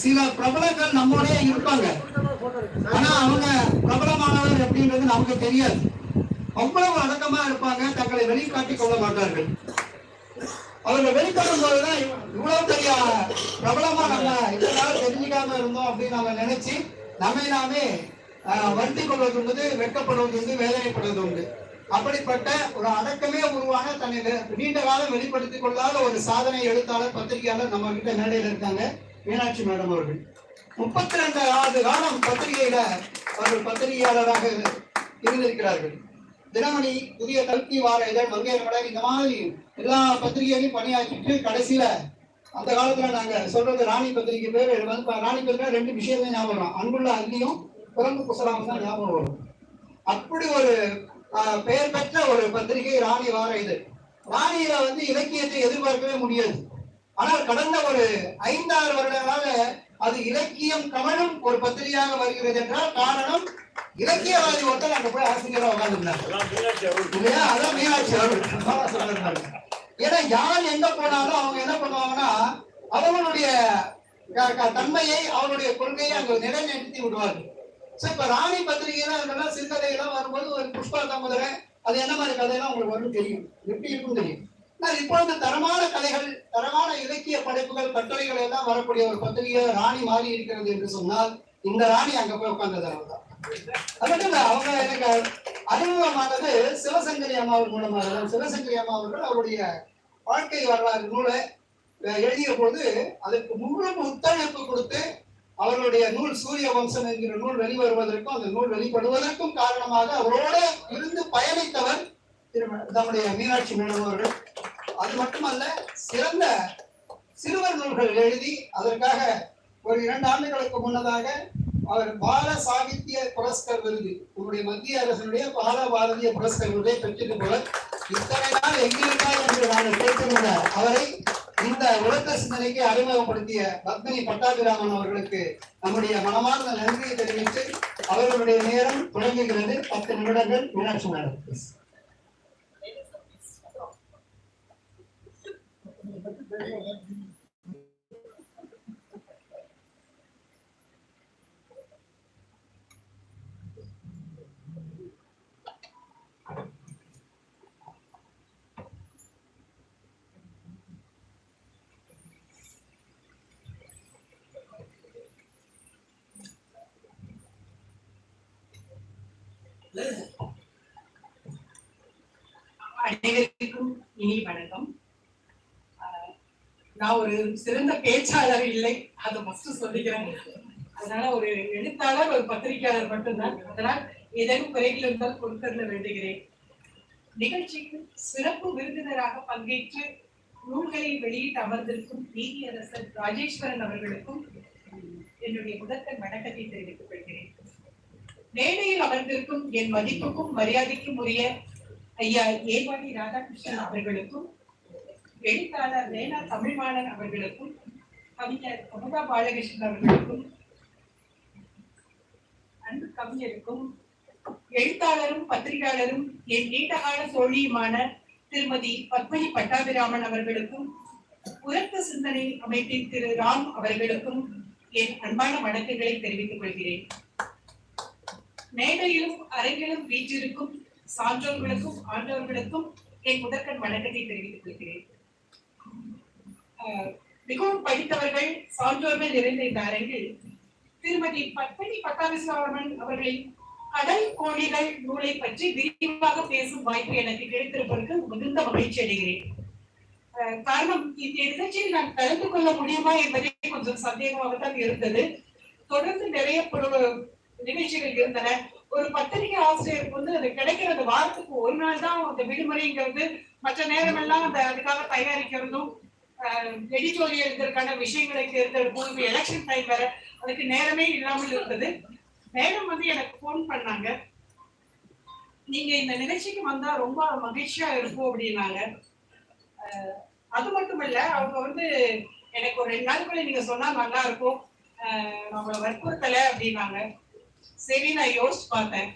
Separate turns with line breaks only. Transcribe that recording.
சில பிரபலங்கள் நம்மளே இருப்பாங்க, ஆனா அவங்க பிரபலமானவர் அப்படின்றது நமக்கு தெரியாது. அவ்வளவு அடக்கமா இருப்பாங்க, தங்களை வெளிக்காட்டிக் கொள்ள மாட்டார்கள். அவர்கள் வெளிக்காட்டும் போதுதான் இவ்வளவு பெரிய பிரபலமா நம்ம இதனால் தெரிஞ்சுக்காம இருந்தோம் அப்படின்னு நம்ம நினைச்சு நம்மை நாமே வருத்தி கொள்வது உண்டு, வெட்கப்படுவது உண்டு, வேதனைப்படுவது உண்டு. அப்படிப்பட்ட ஒரு அடக்கமே உருவான தன்னை நீண்ட காலம் வெளிப்படுத்திக் கொள்ளாத ஒரு சாதனை எழுத்தாளர், பத்திரிகையாளர் நம்ம கிட்ட மேடையில் இருக்காங்க, மீனாட்சி மேடம் அவர்கள். 32 ஆண்டு காலம் பத்திரிகையில அவர்கள் பத்திரிகையாளராக இருந்திருக்கிறார்கள். தினமணி, புதிய கல்வி வார இதழ், மங்கையர் மலர், இந்த மாதிரி எல்லா பத்திரிகைகளையும் பணியாற்றிட்டு கடைசியில அந்த காலத்துல நாங்க சொல்றது ராணி பத்திரிகை பேர் ராணி பத்திரிகை 2 விஷயமே ஞாபகம் வரும், அன்புள்ள அள்ளியும் பிறந்து புசலாம் தான் ஞாபகம் வரும். அப்படி ஒரு பெயர் பெற்ற ஒரு பத்திரிகை ராணி வார இதழ். ராணியில இலக்கியத்தை எதிர்பார்க்கவே முடியாது. ஆனால் கடந்த ஒரு 5-6 வருடங்களாக அது இலக்கியம் கமழும் ஒரு பத்திரிகையாக வருகிறது என்றால் காரணம் இலக்கியவாதி ஒருத்தர் அங்க போய் ஆசிரியராக உட்கார்ந்துருந்தாங்க இல்லையா? அதான் மீனாட்சி அவர்கள். ஏன்னா யார் எங்க போனாலும் அவங்க என்ன பண்ணுவாங்கன்னா அவங்களுடைய தன்மையை, அவருடைய கொள்கையை அங்க நிலைநிறுத்தி விடுவார்கள். இப்ப ராணி பத்திரிகைலாம் சிறுகதைகள்லாம் வரும்போது ஒரு புஷ்பா தாமரை, அது என்ன மாதிரி கதையெல்லாம் உங்களுக்கு வந்து தெரியும், எப்படி இருக்கும் தெரியும். ஆனால் இப்பொழுது தரமான கதைகள், தரமான இலக்கிய படைப்புகள், கட்டுரைகள் எல்லாம் வரக்கூடிய ஒரு பத்திரிகை ராணி மாறி இருக்கிறது என்று சொன்னால் இந்த ராணி அங்க போய் உட்கார்ந்ததால தான். அது இல்ல, அவங்க எனக்கு அறிமுகமானது சிவசங்கரி அம்மாவின் மூலமாக. சிவசங்கரி அம்மா அவர்கள் அவருடைய வாழ்க்கை வரலாறு நூலை எழுதிய போது அதுக்கு முழு ஒத்துழைப்பு கொடுத்து அவர்களுடைய நூல் சூரிய வம்சம் என்கிற நூல் வெளிவருவதற்கும் அந்த நூல் வெளிப்படுவதற்கும் காரணமாக அவரோட இருந்து பயணித்தவர் நம்முடைய மீனாட்சி மேடம் அவர்கள். அது மட்டுமல்ல, சிறந்த சிறுவர் நூல்கள் எழுதி அதற்காக ஒரு 2 ஆண்டுகளுக்கு முன்னதாக அவர் பால சாகித்ய புரஸ்கர் விருது, நம்முடைய மத்திய அரசினுடைய பால பாரதிய புரஸ்கர் விருதை பெற்றிருப்பவர். இத்தனை நாள் எங்கிருந்தார் என்று நாங்கள் கேட்டிருந்த அவரை இந்த உலக சிந்தனைக்கு அறிமுகப்படுத்திய பத்மினி பட்டாபிராமன் அவர்களுக்கு நம்முடைய மனமார்ந்த நன்றியை தெரிவித்து அவர்களுடைய நேரம் தொடங்குகிறது. 10 நிமிடங்கள். மீனாட்சி மேடம்.
அனைவருக்கும் இனி வணக்கம். நான் ஒரு சிறந்த பேச்சாளர் இல்லை, அதை ஃபர்ஸ்ட் சொல்லிக்கிறேன். அதனால ஒரு எழுத்தாளர், ஒரு பத்திரிகையாளர் மட்டும்தான். அதனால் ஏதேனும் குறைகள் இருந்தால் பொறுத்தருள வேண்டுகிறேன். நிகழ்ச்சிக்கு சிறப்பு விருந்தினராக பங்கேற்று நூல்களை வெளியிட்டு அமர்ந்திருக்கும் நீதியரசர் ராஜேஸ்வரன் அவர்களுக்கும் என்னுடைய முதற்கண் வணக்கத்தை தெரிவித்துக் கொள்கிறேன். மேடையில் அமர்ந்திருக்கும் என் மதிப்புக்கும் மரியாதைக்கும் உரிய ஐயா ஏவாடி ராதாகிருஷ்ணன் அவர்களுக்கும், எழுத்தாளர் வேணா தமிழ்வாணன் அவர்களுக்கும், கவிஞர் அமுதா பாலகிருஷ்ணன் அவர்களுக்கும், அன்பு கவிஞருக்கும், எழுத்தாளரும் பத்திரிகையாளரும் என் நீண்டகால தோழியுமான திருமதி பத்மினி பட்டாபிராமன் அவர்களுக்கும், உரத்த சிந்தனை அமைப்பின் திரு ராம் அவர்களுக்கும் என் அன்பான வணக்கங்களை தெரிவித்துக் கொள்கிறேன். மேடையிலும் அரங்கிலும் வீற்றிருக்கும் சான்றோர்களுக்கும் ஆண்டவர்களுக்கும் என் முதற்கண் வணக்கத்தை தெரிவித்துக் கொள்கிறேன். மிகவும் படித்தவர்கள், சான்றோர்கள் நிறைந்த இந்த அரங்கில் திருமதி பத்மினி பட்டாபிராமன் அவர்களின் கடல் கோழிகள் நூலை பற்றி விரிவாக பேசும் வாய்ப்பு எனக்கு கிடைத்திருப்பதற்கு மிகுந்த மகிழ்ச்சி அடைகிறேன். காரணம், இந்த நிகழ்ச்சியில் நான் கலந்து கொள்ள முடியுமா என்பதே கொஞ்சம் சந்தேகமாகத்தான் இருந்தது. தொடர்ந்து நிறைய நிகழ்ச்சிகள் இருந்தன. ஒரு பத்திரிகை ஆசிரியருக்கு அது கிடைக்கிற அந்த வாரத்துக்கு ஒரு நாள் தான் அந்த விடுமுறைங்கிறது. மற்ற நேரம் எல்லாம் அதுக்காக தயாரிக்கிறதும் எடிட்டோரியல் எழுதுறதுக்கான விஷயங்களை தேர்ந்தெடுப்போம். இப்ப எலெக்ஷன் டைம் வேற, அதுக்கு நேரமே இல்லாமல் இருந்தது. மேடம் எனக்கு போன் பண்ணாங்க, நீங்க இந்த நிகழ்ச்சிக்கு வந்தா ரொம்ப மகிழ்ச்சியா இருக்கும் அப்படின்னாங்க. அது மட்டும் இல்ல, அவங்க எனக்கு ஒரு 2 நாளுக்குள்ள நீங்க சொன்னா நல்லா இருக்கும், நம்மள வற்புறுத்தல அப்படின்னாங்க. சரி நான் யோசிச்சு பார்த்தேன்.